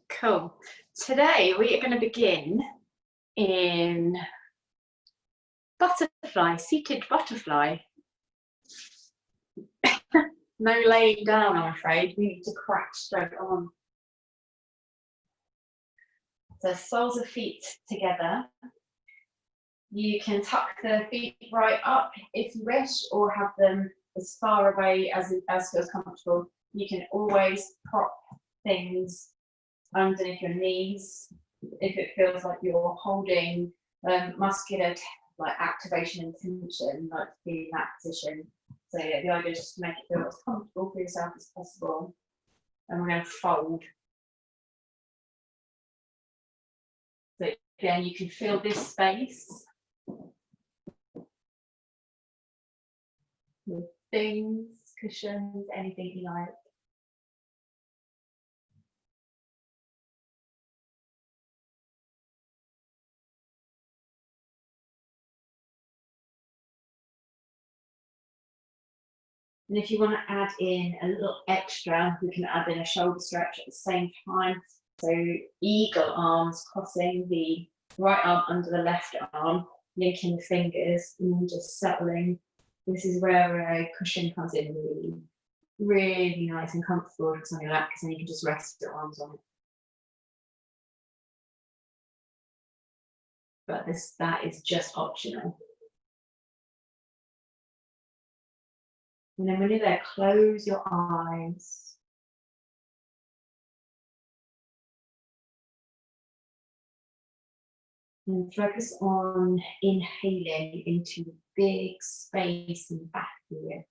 Cool. Today we are going to begin in butterfly, seated butterfly. No laying down, I'm afraid. We need to crack straight on. So soles of feet together. You can tuck the feet right up if you wish, or have them as far away as feels comfortable. You can always prop things underneath your knees if it feels like you're holding muscular activation and tension, like to be in that position. So yeah, the idea is just to make it feel as comfortable for yourself as possible. And we're going to fold. So again, you can feel this space with things, cushions, anything you like. And if you want to add in a little extra, we can add in a shoulder stretch at the same time. So eagle arms, crossing the right arm under the left arm, linking the fingers, and then just settling. This is where a cushion comes in really, really nice and comfortable because on your lap, because then you can just rest your arms on it. But that is just optional. And then when you're there, close your eyes. And focus on inhaling into the big space in the back here.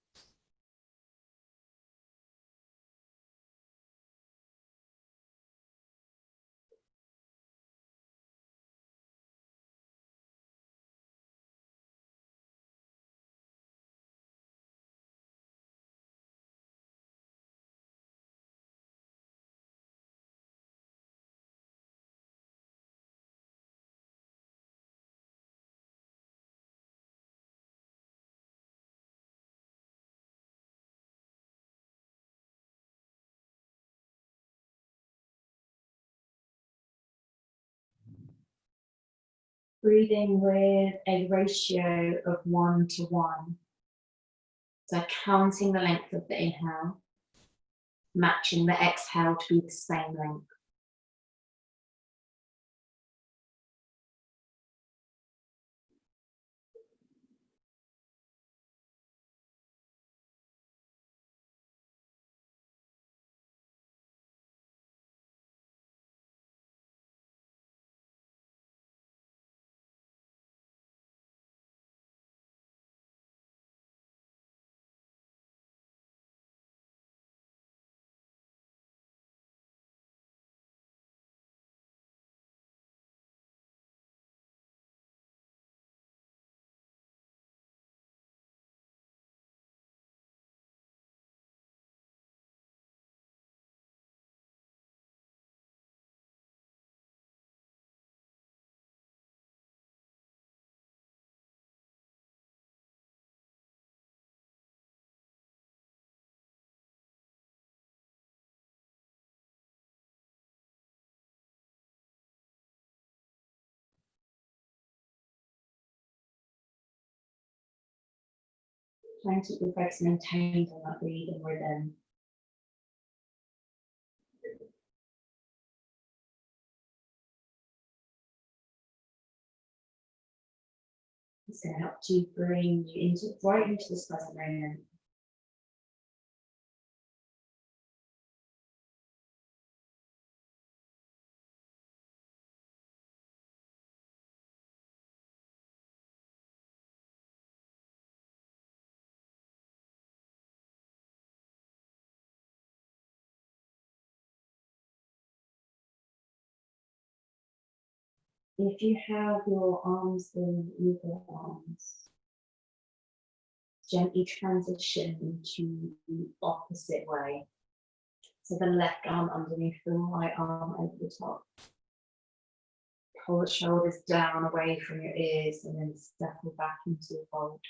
Breathing with a ratio of 1 to 1. So counting the length of the inhale, matching the exhale to be the same length. Trying to keep the focus maintained on that breathing rhythm. It's going to help to bring you right into this present moment. If you have your arms in eagle arms, gently transition into the opposite way. So the left arm underneath the right arm over the top. Pull the shoulders down away from your ears and then settle back into the fold.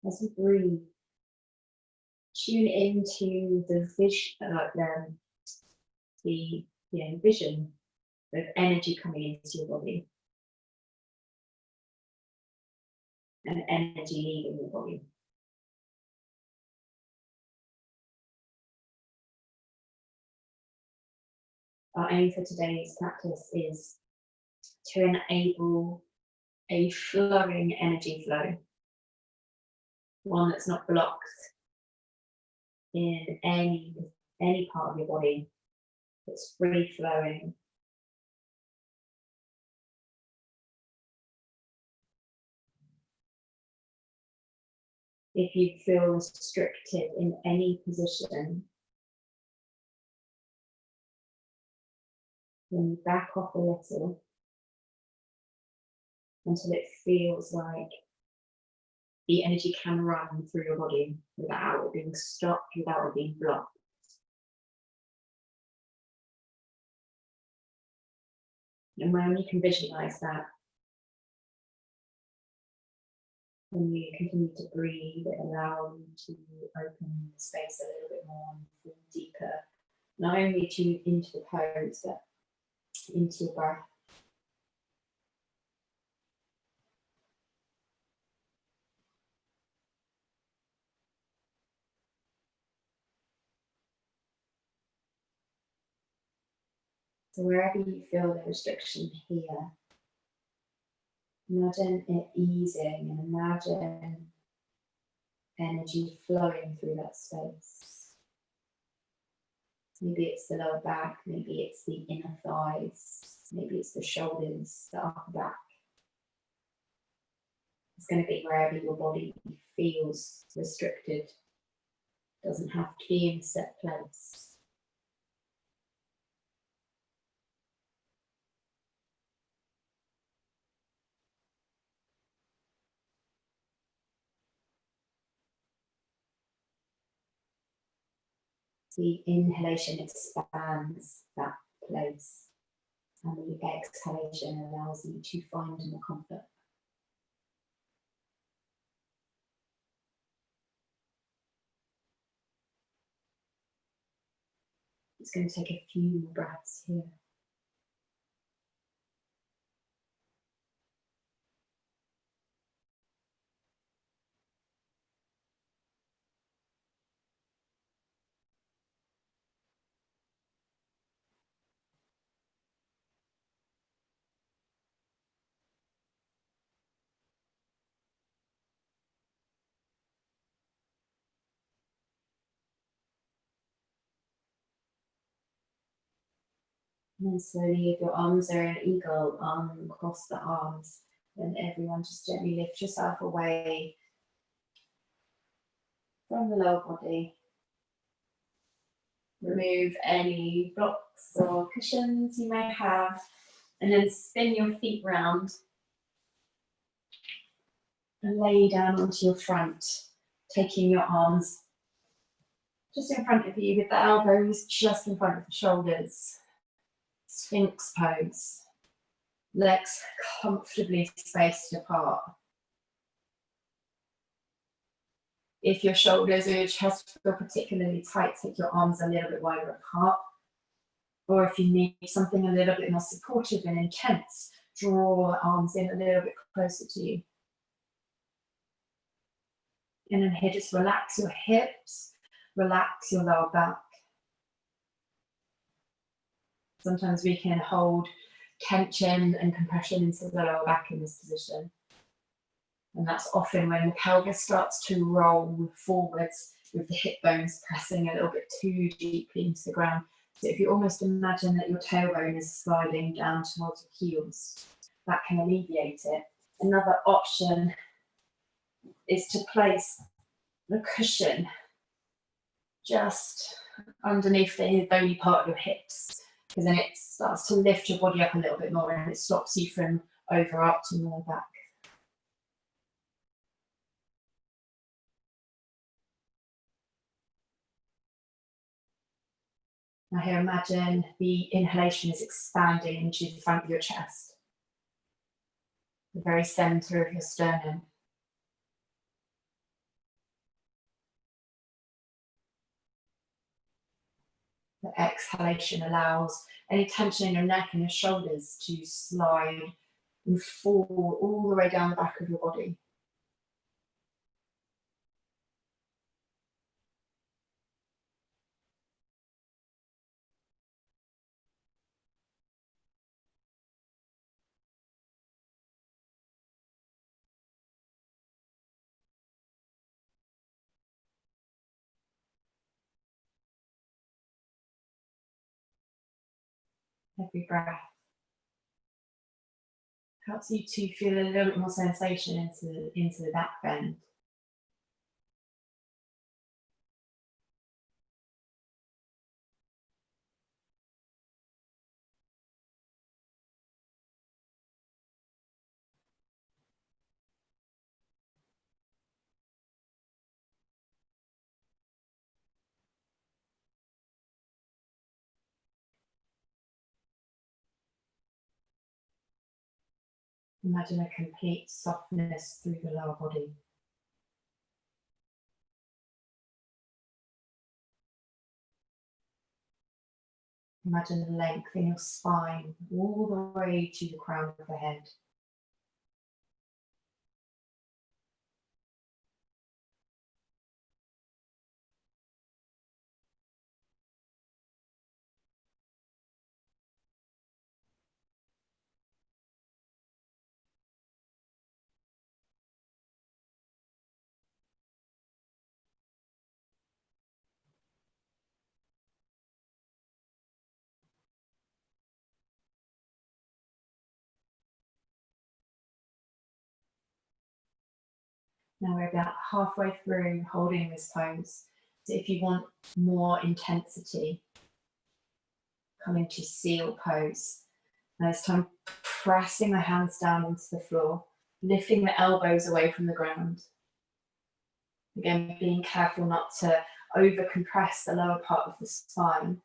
As you breathe, tune into the vision, vision of energy coming into your body and energy leaving your body. Our aim for today's practice is to enable a flowing energy flow, one that's not blocked in any part of your body, that's free flowing. If you feel restricted in any position, then you back off a little until it feels like the energy can run through your body without it being stopped, without it being blocked. And when you can visualize that, when you continue to breathe, it allows you to open the space a little bit more and feel deeper, not only into the pose, but into your breath. So wherever you feel the restriction here, imagine it easing and imagine energy flowing through that space. Maybe it's the lower back, maybe it's the inner thighs, maybe it's the shoulders, the upper back. It's going to be wherever your body feels restricted. It doesn't have to be in a set place. The inhalation expands that place, and the exhalation allows you to find more comfort. It's going to take a few more breaths here. And then slowly, if your arms are an eagle, cross the arms, then everyone just gently lift yourself away from the lower body. Remove any blocks or cushions you may have, and then spin your feet round and lay down onto your front, taking your arms just in front of you with the elbows just in front of the shoulders. Sphinx pose. Legs comfortably spaced apart. If your shoulders or your chest feel particularly tight, take your arms a little bit wider apart. Or if you need something a little bit more supportive and intense, draw the arms in a little bit closer to you. And then here, just relax your hips, relax your lower back. Sometimes we can hold tension and compression into the lower back in this position. And that's often when the pelvis starts to roll forwards with the hip bones pressing a little bit too deeply into the ground. So if you almost imagine that your tailbone is sliding down towards your heels, that can alleviate it. Another option is to place the cushion just underneath the bony part of your hips, because then it starts to lift your body up a little bit more and it stops you from overarching your back. Now here, imagine the inhalation is expanding into the front of your chest, the very center of your sternum. exhalation allows any tension in your neck and your shoulders to slide and fall all the way down the back of your body. Every breath helps you to feel a little bit more sensation into the back bend. Imagine a complete softness through the lower body. Imagine the length in your spine all the way to the crown of the head. Now we're about halfway through holding this pose. So if you want more intensity, come into seal pose. Now it's time pressing the hands down into the floor, lifting the elbows away from the ground. Again, being careful not to over compress the lower part of the spine.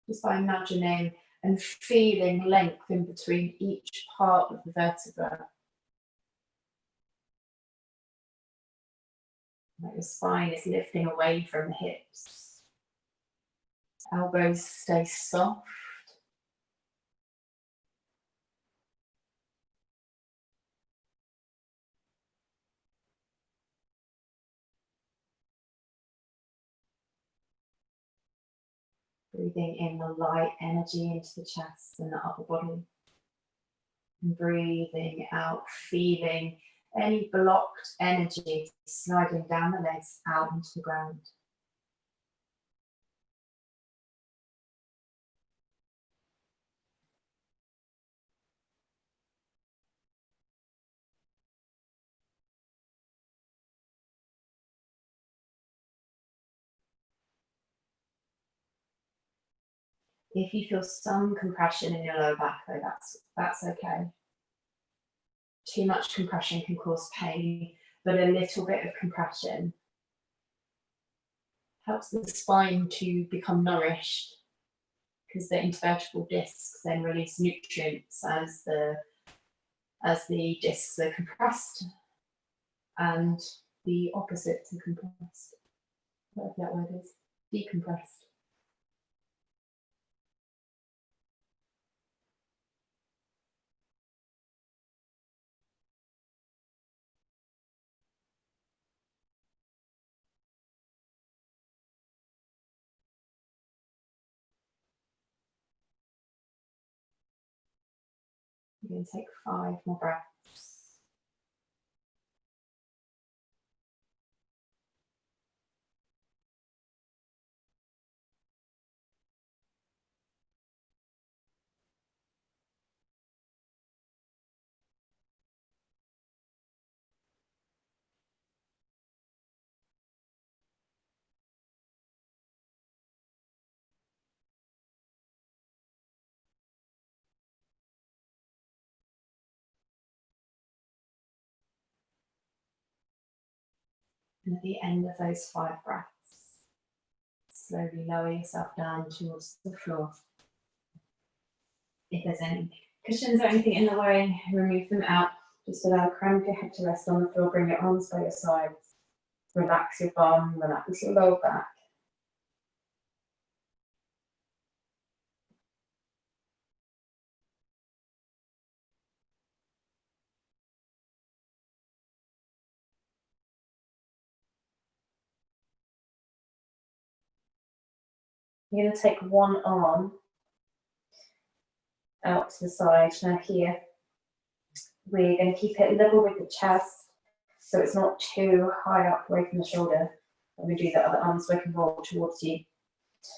Just by imagining and feeling length in between each part of the vertebra. Like your spine is lifting away from the hips. Elbows stay soft. Breathing in the light energy into the chest and the upper body. And breathing out, feeling any blocked energy sliding down the legs out into the ground. If you feel some compression in your lower back though, that's okay. Too much compression can cause pain, but a little bit of compression helps the spine to become nourished, because the intervertebral discs then release nutrients as the discs are compressed, and the opposite to compressed, whatever that word is, decompressed. You're going to take 5 more breaths. And at the end of those 5 breaths, slowly lower yourself down towards the floor. If there's any cushions or anything in the way, remove them out. Just allow the crown of your head to rest on the floor, bring your arms by your sides. Relax your bum, relax your lower back. You're going to take one arm out to the side. Now here, we're going to keep it level with the chest, so it's not too high up away from the shoulder. And we do the other arm so I can roll towards you.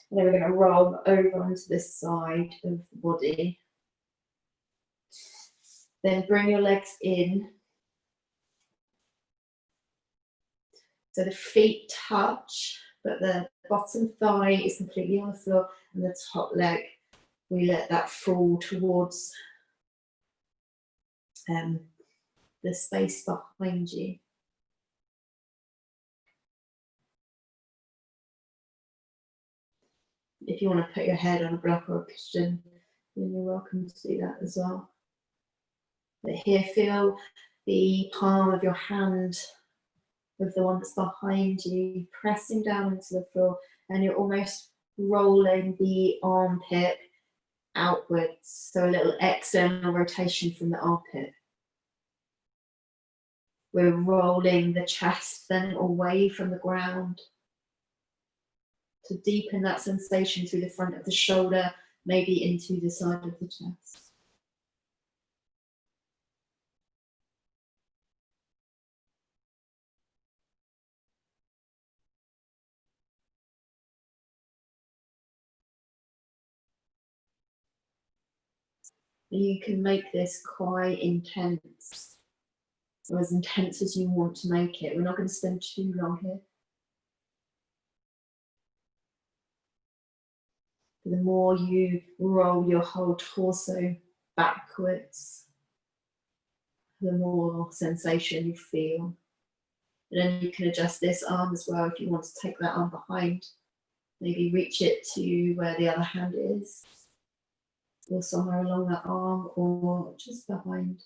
And then we're going to roll over onto this side of the body. Then bring your legs in. So the feet touch, but the bottom thigh is completely on the floor, and the top leg, we let that fall towards the space behind you. If you want to put your head on a block or a cushion, then you're welcome to do that as well. But here, feel the palm of your hand with the one that's behind you, pressing down into the floor, and you're almost rolling the armpit outwards, so a little external rotation from the armpit. We're rolling the chest then away from the ground to deepen that sensation through the front of the shoulder, maybe into the side of the chest. You can make this quite intense, or as intense as you want to make it. We're not going to spend too long here. The more you roll your whole torso backwards, the more sensation you feel. And then you can adjust this arm as well if you want to take that arm behind. Maybe reach it to where the other hand is, or somewhere along that arm, or just behind.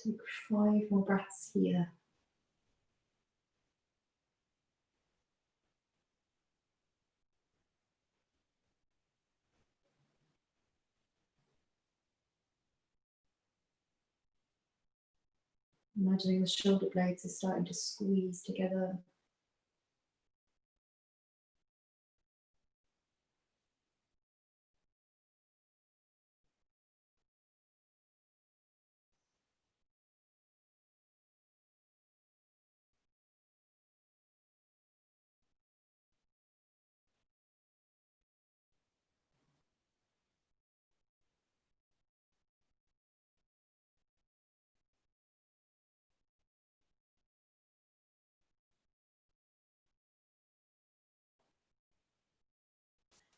Take 5 more breaths here. Imagining the shoulder blades are starting to squeeze together.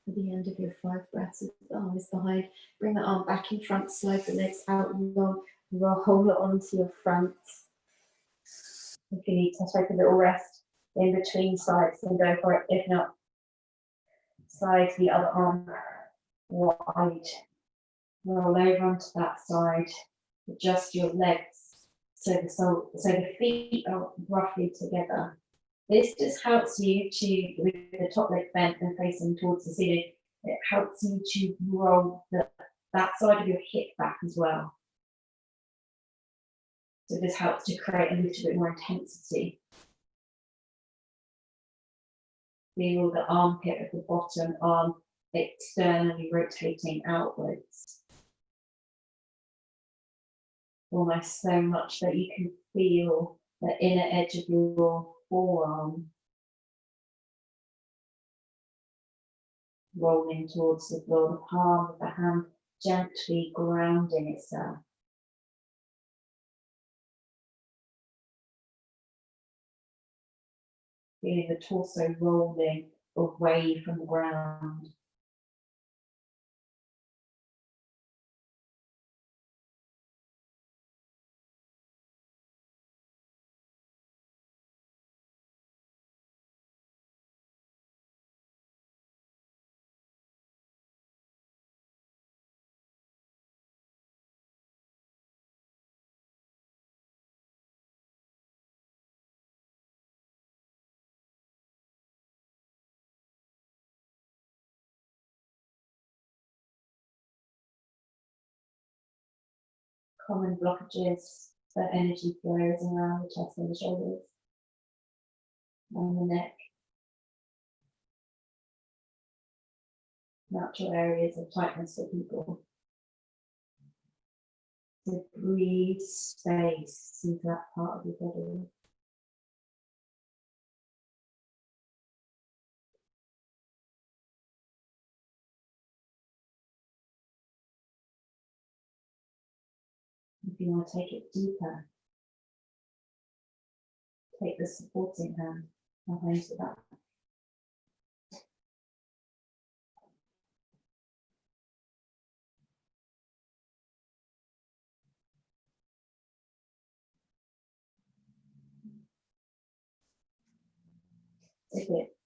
At the end of your 5 breaths, with the arm is behind, bring the arm back in front, slide the legs out long, roll it onto your front. If you need to take a little rest in between sides, then go for it. If not, slide the other arm wide, roll over onto that side, adjust your legs so the feet are roughly together. This just helps you to, with the top leg bent and facing towards the ceiling, it helps you to roll that side of your hip back as well. So this helps to create a little bit more intensity. Feel the armpit of the bottom arm externally rotating outwards. Almost so much that you can feel the inner edge of your forearm rolling towards the floor, the palm of the hand gently grounding itself. Feeling the torso rolling away from the ground. common blockages for energy flows around the chest and the shoulders and the neck. Natural areas of tightness for people. So breathe space into that part of your body. If you want to take it deeper, take the supporting hand behind the back.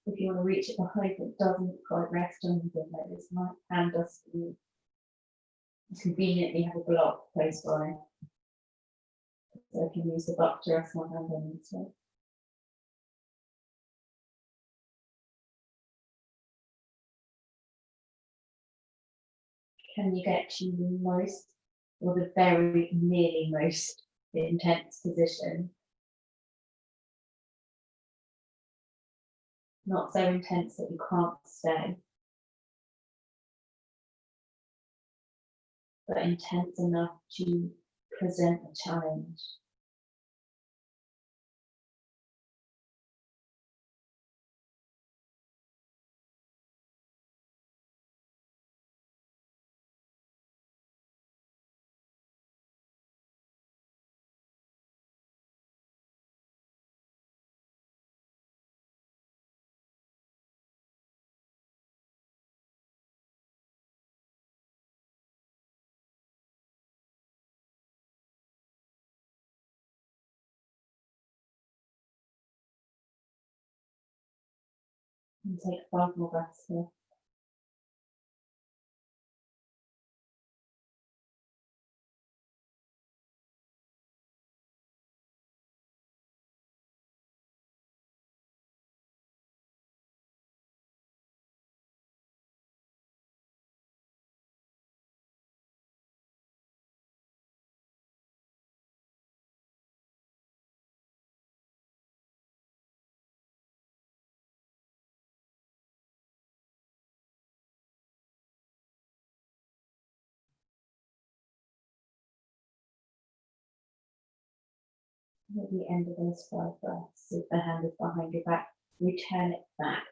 If you want to reach it behind, it doesn't quite rest on anything like this. My hand does conveniently have a block close by. So I can use the block to rest my hand on instead. Can you get to the most or the very nearly most intense position? Not so intense that you can't stay, but intense enough to present a challenge. And take 5 more breaths here. At the end of those 5 breaths, if the hand is behind your back, return it back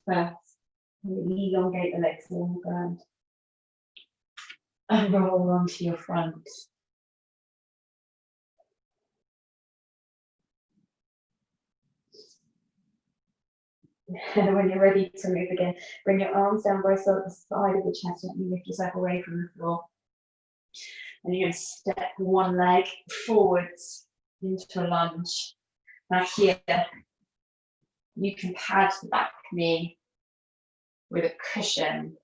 first. Really elongate the legs along the ground and roll onto your front. And when you're ready to move again, bring your arms down by the side of the chest and you lift yourself away from the floor. And you're going to step one leg forwards into a lunge. Now here, you can pad the back knee with a cushion.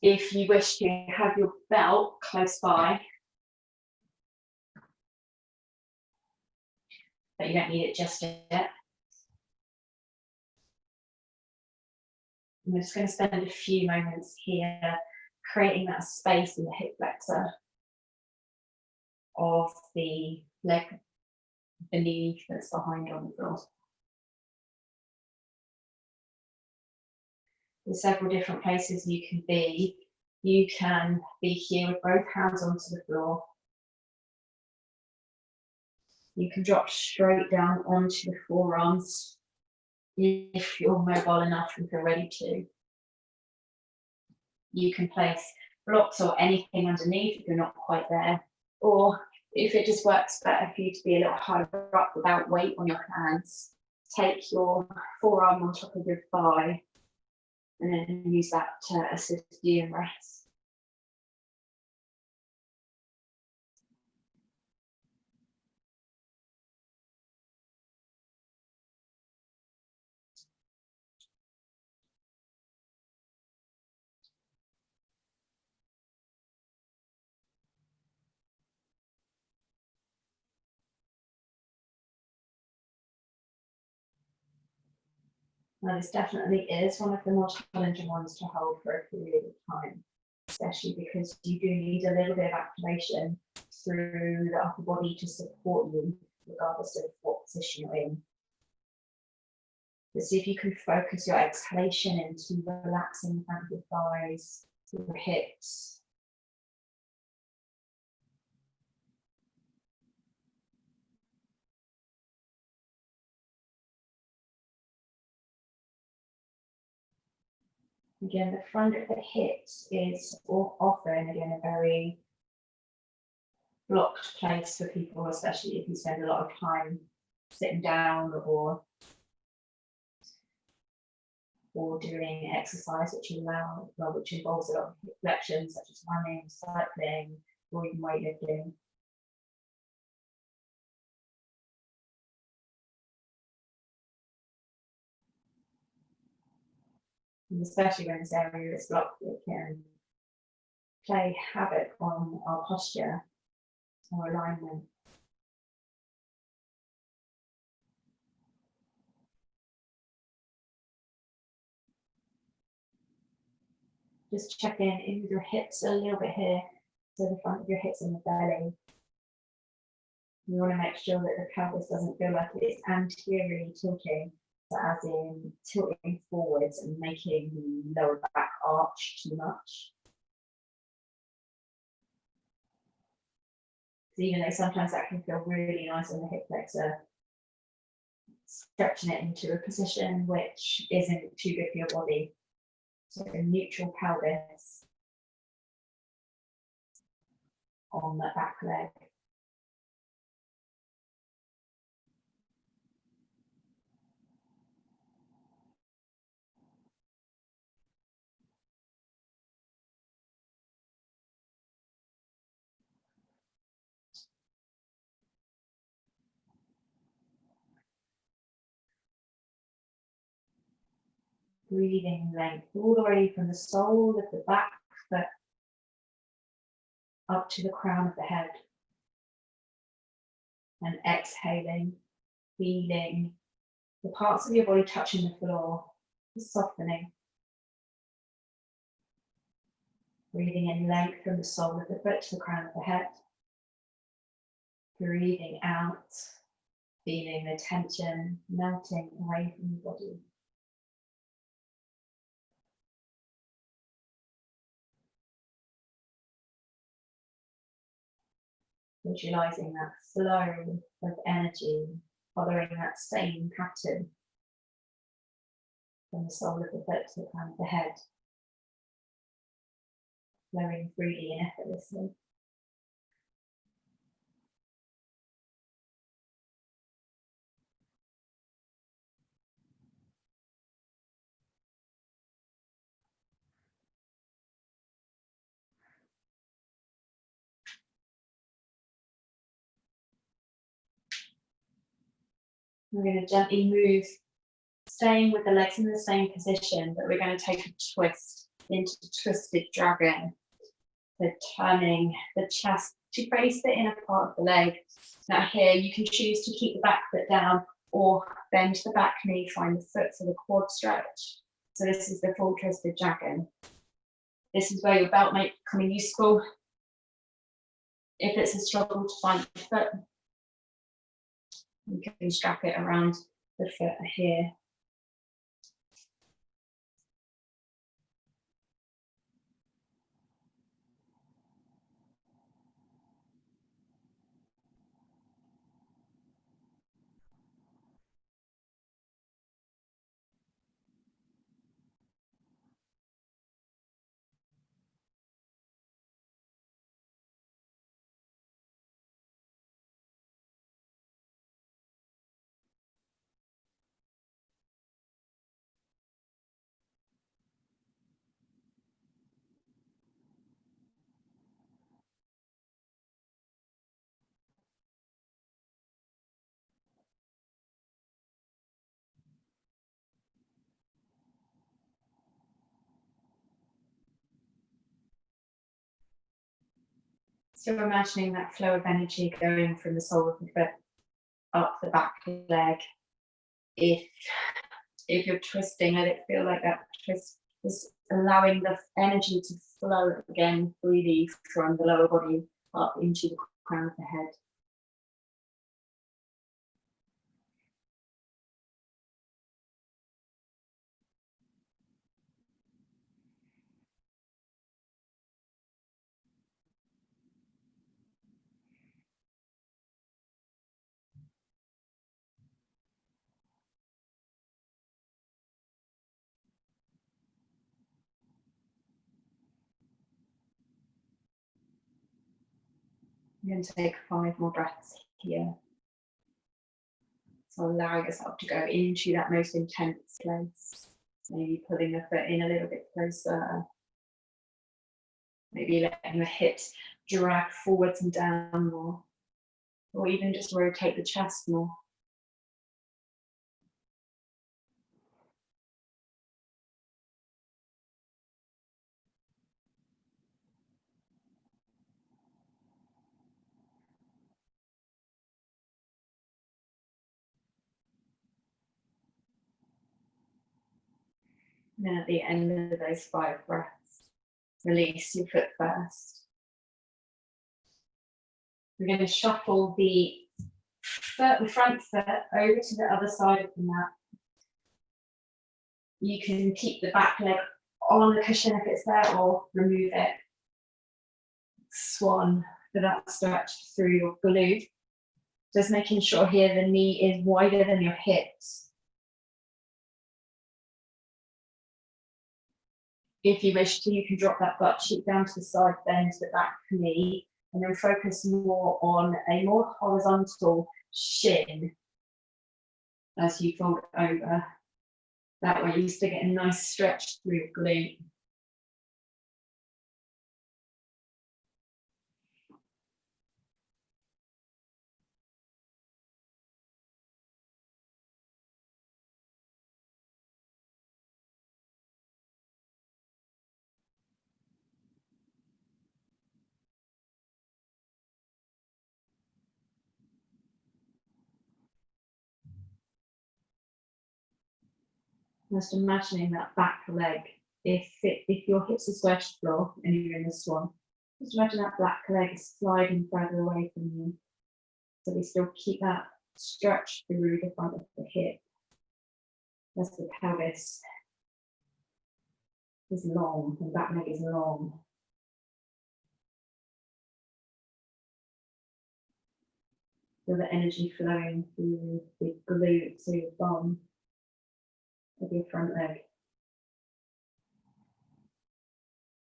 If you wish to have your belt close by, but you don't need it just yet. I'm just going to spend a few moments here creating that space in the hip flexor of the leg, the knee that's behind on the floor. There's several different places you can be. You can be here with both hands onto the floor. You can drop straight down onto the forearms if you're mobile enough and feel ready to. You can place blocks or anything underneath if you're not quite there. Or if it just works better for you to be a little higher up without weight on your hands, take your forearm on top of your thigh and then use that to assist you in rest. Now this definitely is one of the more challenging ones to hold for a period of time. especially because you do need a little bit of activation through the upper body to support you, regardless of what position you're in. But see if you can focus your exhalation into relaxing the front of your thighs, your hips. Again, the front of the hips is often, again, a very blocked place for people, especially if you spend a lot of time sitting down or doing exercise which involves a lot of hip flexion, such as running, cycling, or even weightlifting. And especially when this area is blocked, it can play havoc on our posture or alignment. Just check in with your hips a little bit here, so the front of your hips and the belly. You want to make sure that the pelvis doesn't feel like it's anteriorly tilting, so as in tilting forwards and making the lower back arch too much. So even though sometimes that can feel really nice on the hip flexor, stretching it into a position which isn't too good for your body. So a neutral pelvis on that back leg. Breathing length all the way from the sole of the back foot up to the crown of the head. And exhaling, feeling the parts of your body touching the floor, softening. Breathing in length from the sole of the foot to the crown of the head. Breathing out, feeling the tension melting away from your body. Visualizing that flow of energy, following that same pattern from the sole of the foot to the crown of the head, flowing freely and effortlessly. We're going to gently move, staying with the legs in the same position, but we're going to take a twist into the twisted dragon. So turning the chest to face the inner part of the leg. Now here you can choose to keep the back foot down or bend the back knee, find the foot for the quad stretch. So this is the full twisted dragon. This is where your belt might come in useful. If it's a struggle to find the foot, you can strap it around the foot here. So imagining that flow of energy going from the sole of the foot up the back leg. If you're twisting, let it feel like that twist is allowing the energy to flow again freely from the lower body up into the crown of the head. You're going to take 5 more breaths here. So allow yourself to go into that most intense place. Maybe pulling the foot in a little bit closer. Maybe letting your hips drag forwards and down more. Or even just rotate the chest more. And then at the end of those 5 breaths, release your foot first. We're going to shuffle the front foot over to the other side of the mat. You can keep the back leg on the cushion if it's there, or remove it. Swan for that stretch through your glute. Just making sure here the knee is wider than your hips. If you wish to, you can drop that butt cheek down to the side, bend the back knee, and then focus more on a more horizontal shin as you fold over. That way you still get a nice stretch through your glute. Just imagining that back leg, if your hips are square to the floor and you're in the swan, just imagine that back leg is sliding further away from you. So we still keep that stretch through the front of the hip. As the pelvis is long, the back leg is long. Feel the energy flowing through the glute to your bum of your front leg.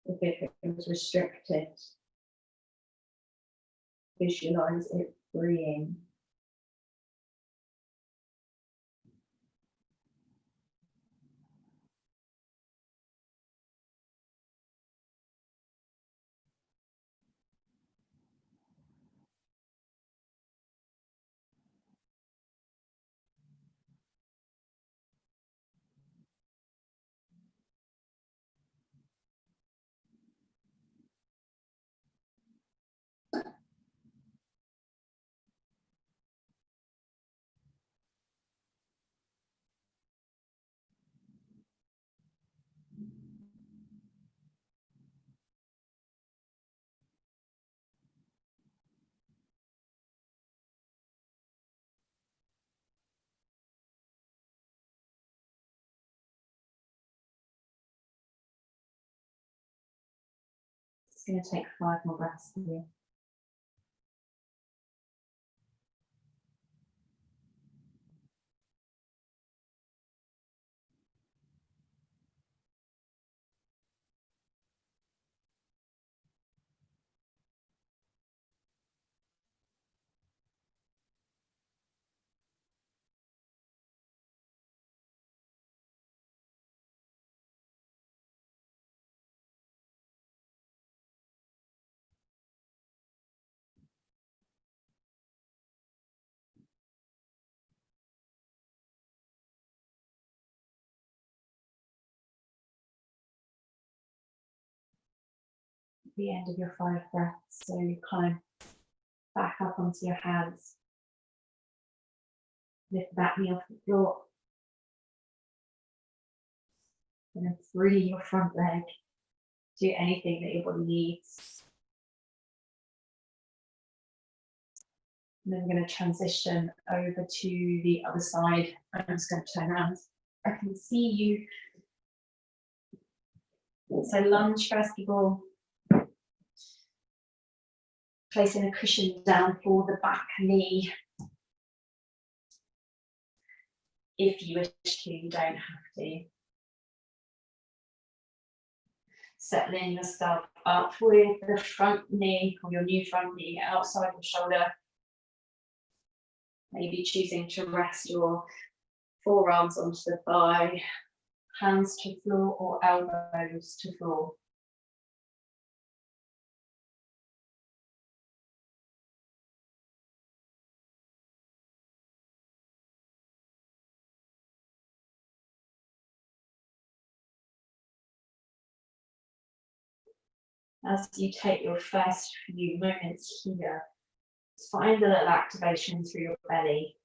If it feels restricted, visualize it freeing. It's going to take 5 more breaths here. The end of your 5 breaths, so you climb back up onto your hands. Lift that knee off the floor. And then free your front leg Do anything that your body needs. And then I'm going to transition over to the other side. I'm just going to turn around. I can see you. So lunge first of all. Placing a cushion down for the back knee. If you wish to, you don't have to. Settling yourself up with the front knee, or your new front knee, outside the shoulder. Maybe choosing to rest your forearms onto the thigh, hands to floor or elbows to floor. As you take your first few moments here, find a little activation through your belly.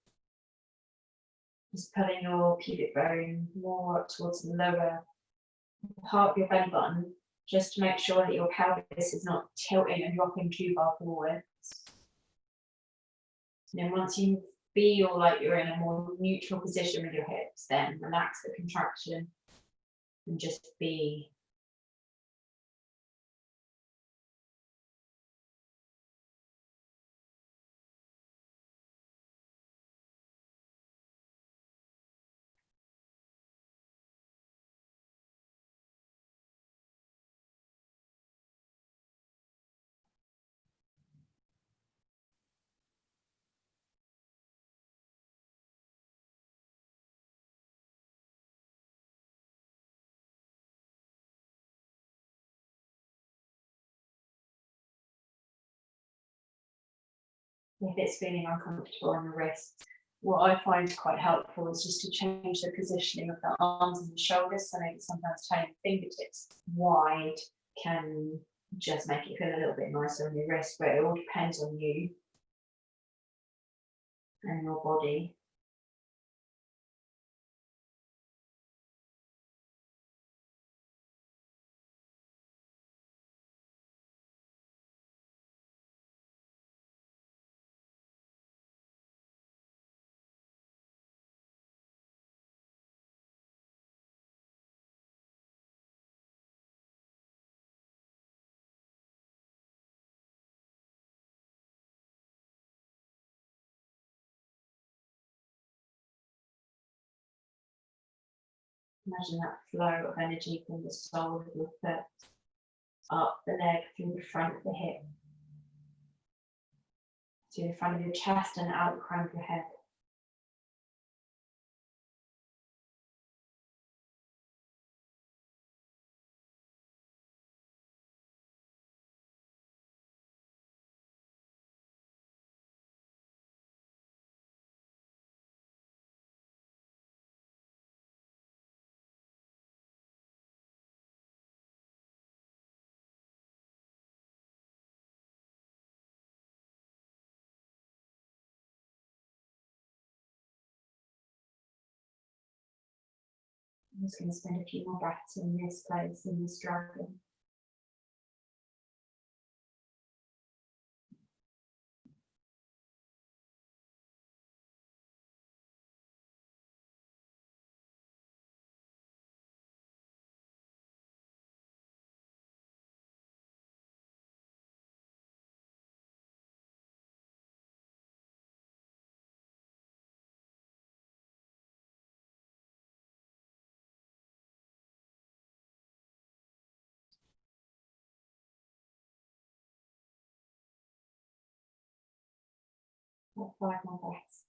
Just pulling your pubic bone more up towards the lower part of your belly button, just to make sure that your pelvis is not tilting and dropping too far forwards. And then once you feel like you're in a more neutral position with your hips, then relax the contraction and just be. If it's feeling uncomfortable on the wrists, what I find quite helpful is just to change the positioning of the arms and the shoulders. So maybe sometimes turning fingertips wide can just make it feel a little bit nicer on your wrist, but it all depends on you and your body. Imagine that flow of energy from the sole of your foot up the leg through the front of the hip, to the front of your chest and out the crown of your head. I'm just going to spend a few more breaths in this place, in this dragon. About 5 more breaths.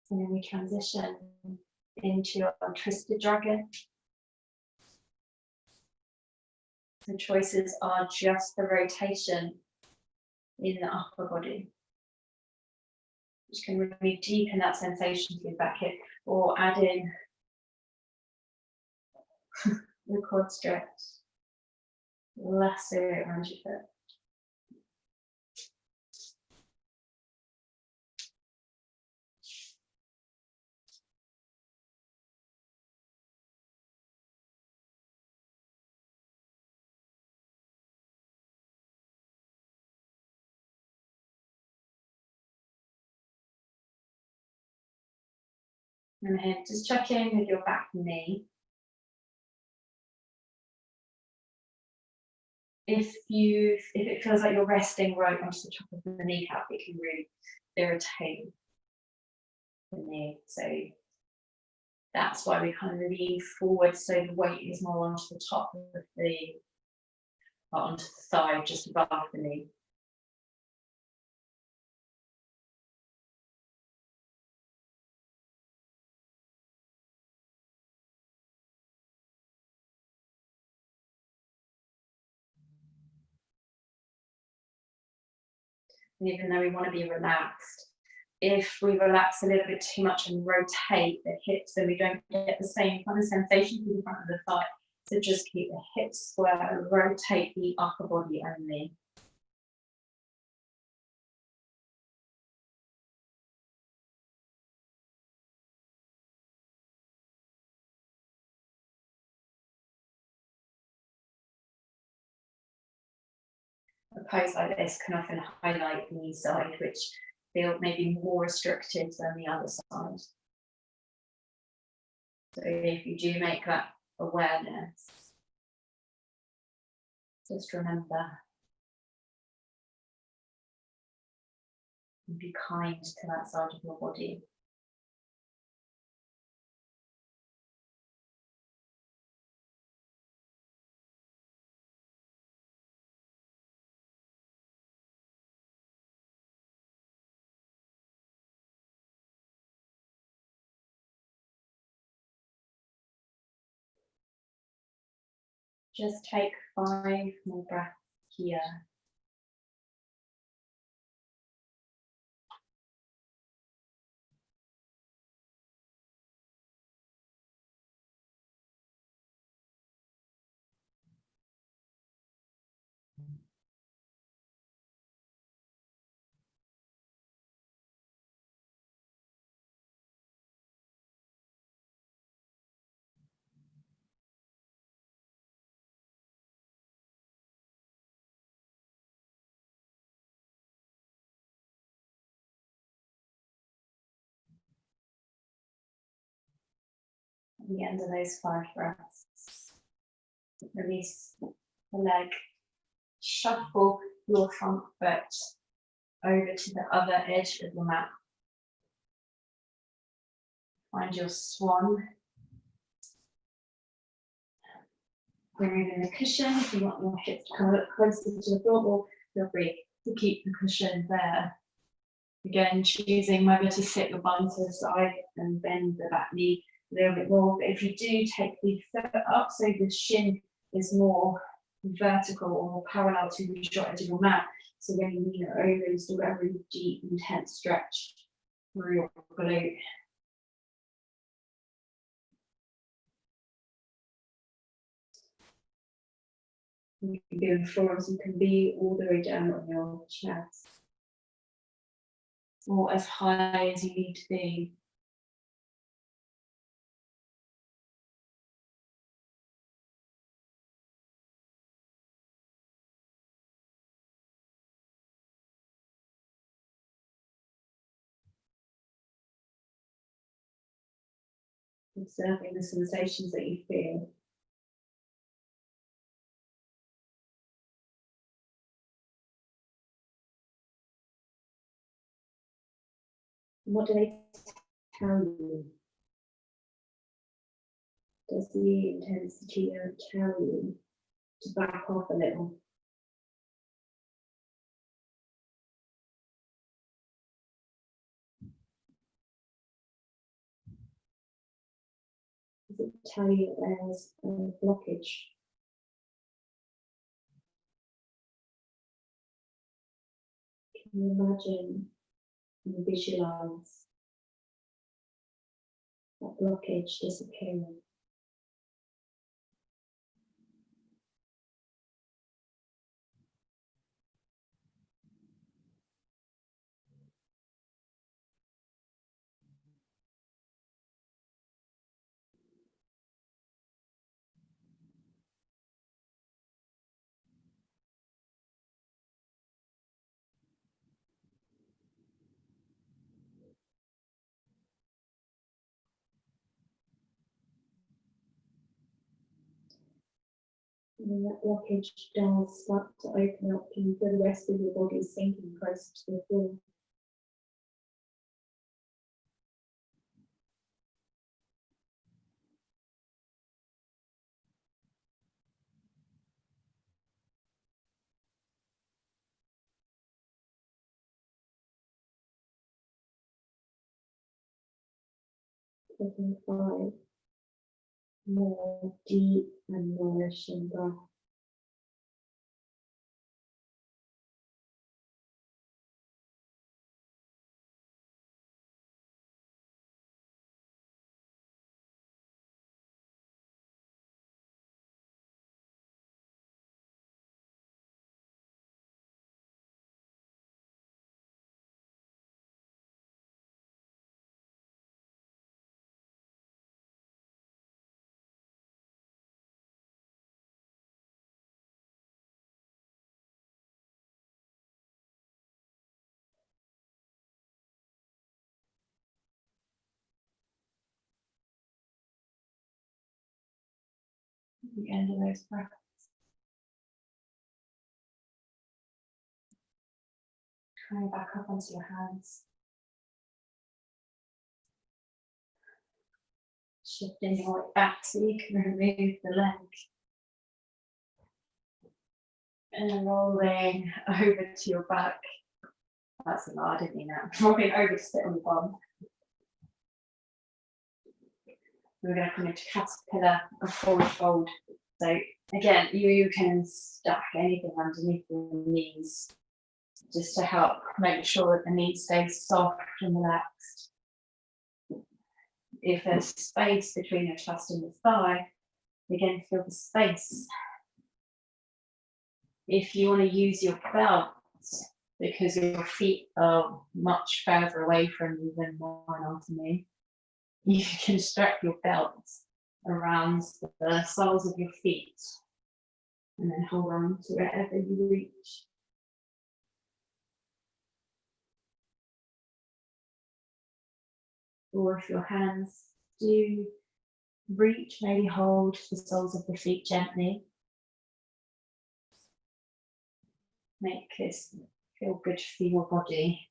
And then we transition into our twisted dragon. The choices are just the rotation in the upper body, which can really deepen that sensation through the back hip, or add in the quad stretch, lasso it around your foot. And then just check in with your back knee. If it feels like you're resting right onto the top of the kneecap, it can really irritate the knee. So that's why we kind of lean forward so the weight is more onto the top of onto the thigh, just above the knee. And even though we want to be relaxed, if we relax a little bit too much and rotate the hips, then we don't get the same kind of sensation through the front of the thigh. So just keep the hips square and rotate the upper body only. A pose like this can often highlight the side, which feel maybe more restricted than the other side. So if you do make that awareness, just remember and be kind to that side of your body. Just take 5 more breaths here. At the end of those 5 breaths, release the leg, shuffle your front foot over to the other edge of the mat. Find your swan. Removing the cushion if you want your hips to come a bit closer to the floor, or feel free to keep the cushion there. Again, choosing whether to sit your bum to the side and bend the back knee a little bit more. But if you do, take the foot up so the shin is more vertical or more parallel to the short edge of your mat. So when you lean it over, you still get a really deep, intense stretch through your glute. You can go as far as you can be, all the way down on your chest, or as high as you need to be. Observing the sensations that you feel. What do they tell you? Does the intensity tell you to back off a little? Does it tell you that there's a blockage? Imagine and visualize that blockage disappearing. And when that blockage does start to open up, can you feel the rest of your body sinking closer to the floor? Taking 5 more deep and nourishing breaths. At the end of those breaths, coming back up onto your hands. Shifting your weight back so you can remove the leg. And rolling over to your back. That's a lot, I didn't mean that. Rolling over to sit on the bottom. We're going to come into caterpillar and forward fold. So again, you can stack anything underneath the knees just to help make sure that the knee stays soft and relaxed. If there's space between your chest and the thigh, again, feel the space. If you want to use your belt, because your feet are much further away from you than mine are to me, you can strap your belt around the soles of your feet and then hold on to wherever you reach. Or if your hands do reach, maybe hold the soles of the feet gently. Make this feel good for your body.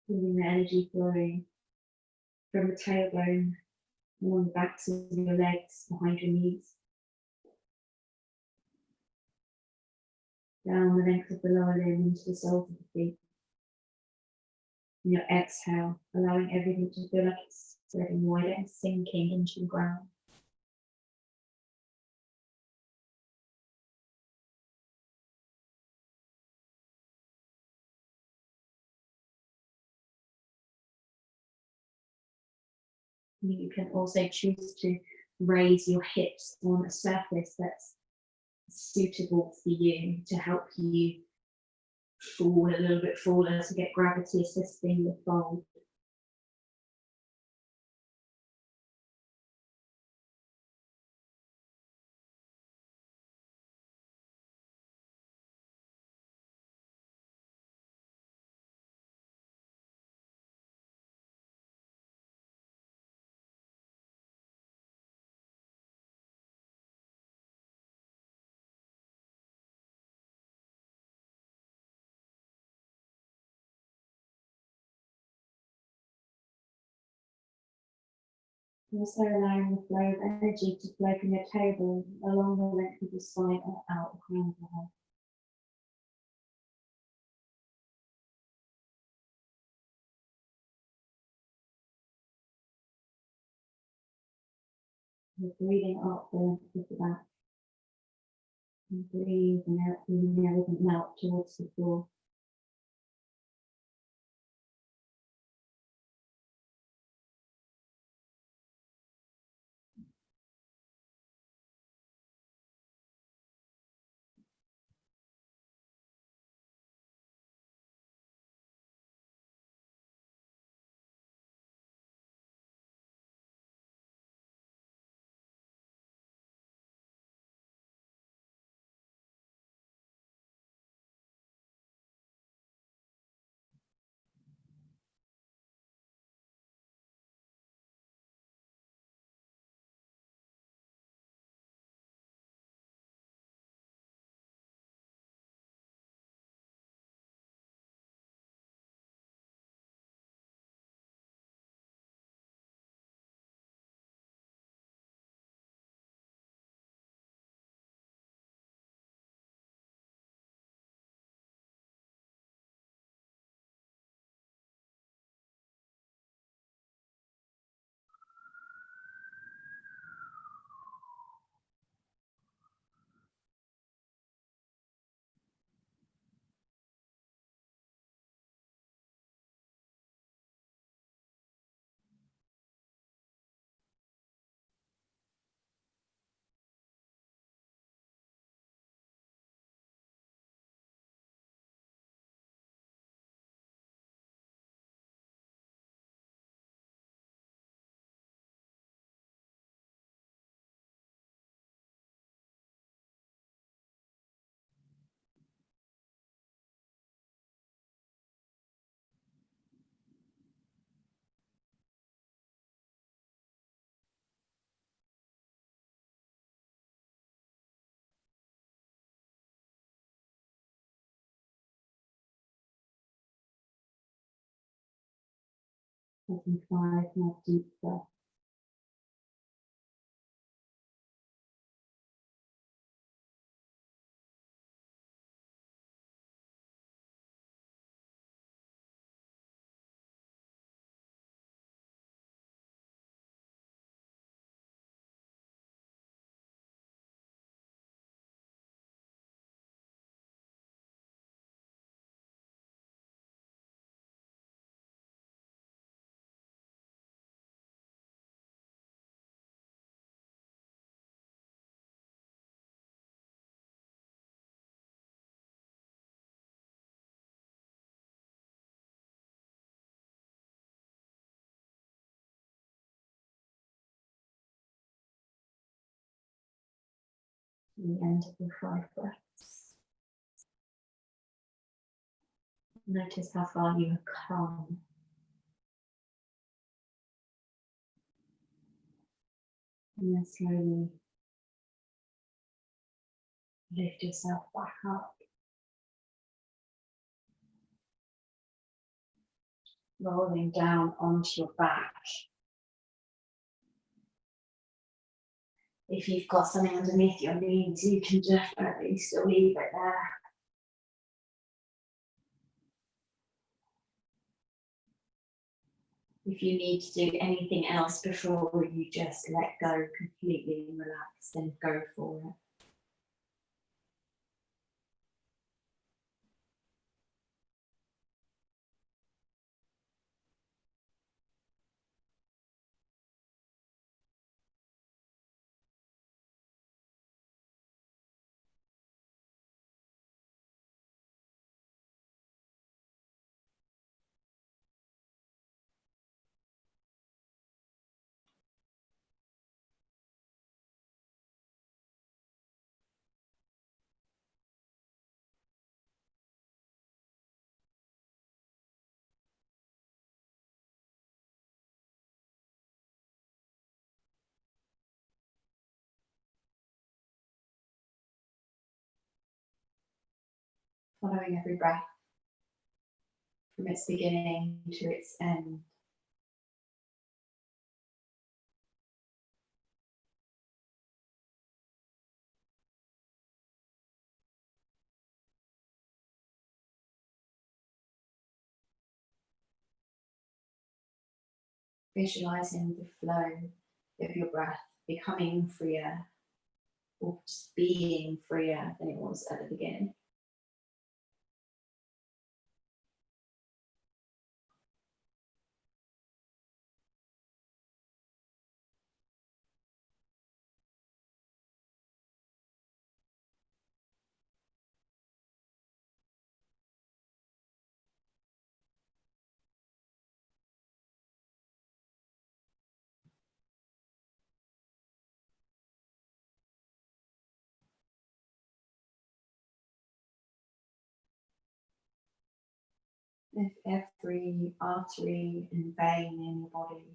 Feeling the energy flowing from the tailbone along the backs of your legs, behind your knees, down the length of the lower limb into the soles of the feet. And your exhale, allowing everything to feel like it's spreading wider and sinking into the ground. You can also choose to raise your hips on a surface that's suitable for you to help you fall a little bit forward to get gravity assisting the fold. Also allowing the flow of energy to flow from your table along the length of the spine and out around the head. You're breathing up the length of the back. And breathing out, feeling everything melt towards the floor. Taking 5 more deep breaths. The end of the 5 breaths. Notice how far you have come. And then slowly lift yourself back up. Rolling down onto your back. If you've got something underneath your knees, you can definitely still leave it there. If you need to do anything else before you just let go completely and relax, then go for it. Following every breath from its beginning to its end. Visualizing the flow of your breath becoming freer, or just being freer than it was at the beginning. If every artery and vein in your body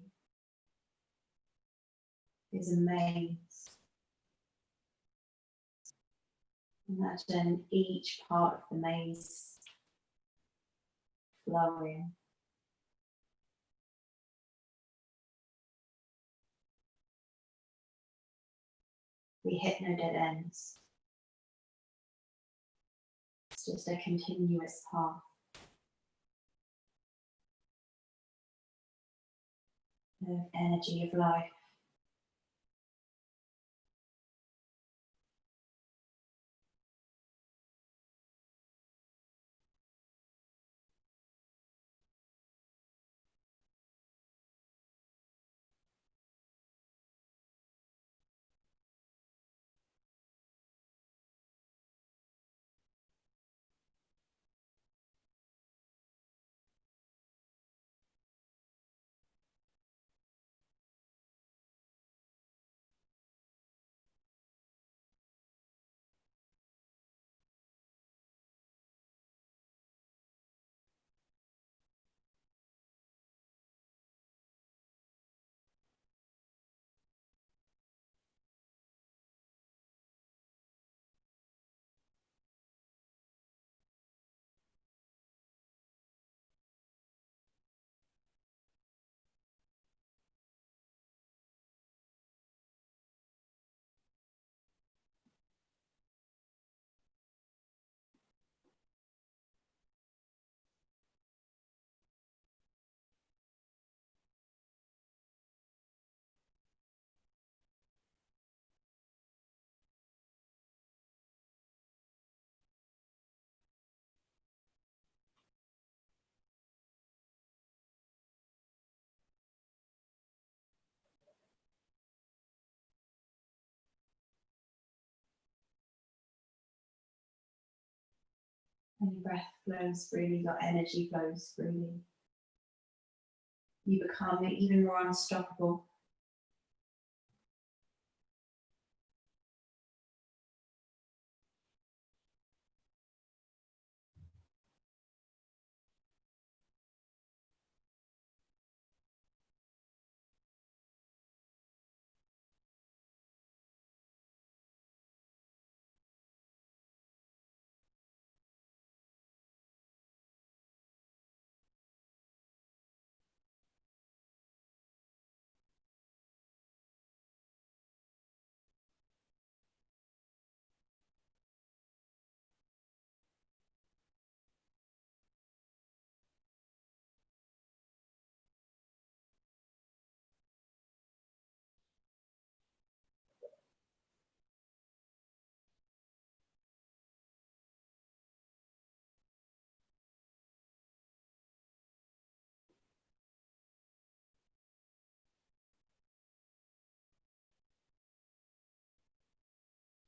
is a maze, imagine each part of the maze flowing. We hit no dead ends. It's just a continuous path of energy of life. When your breath flows freely, your energy flows freely. You become even more unstoppable.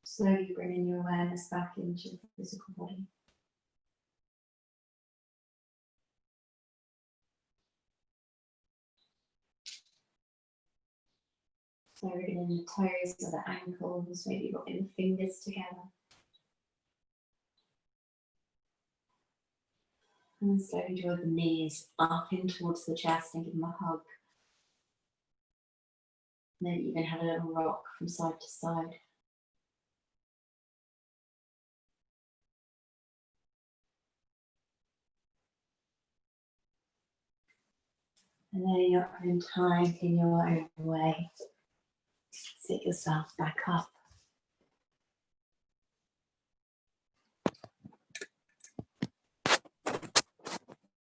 Slowly bringing your awareness back into your physical body. So bringing the toes or the ankles, maybe rubbing the fingers together. And slowly draw the knees up in towards the chest and give them a hug. Maybe even have a little rock from side to side. And then in your own time, in your own way, sit yourself back up.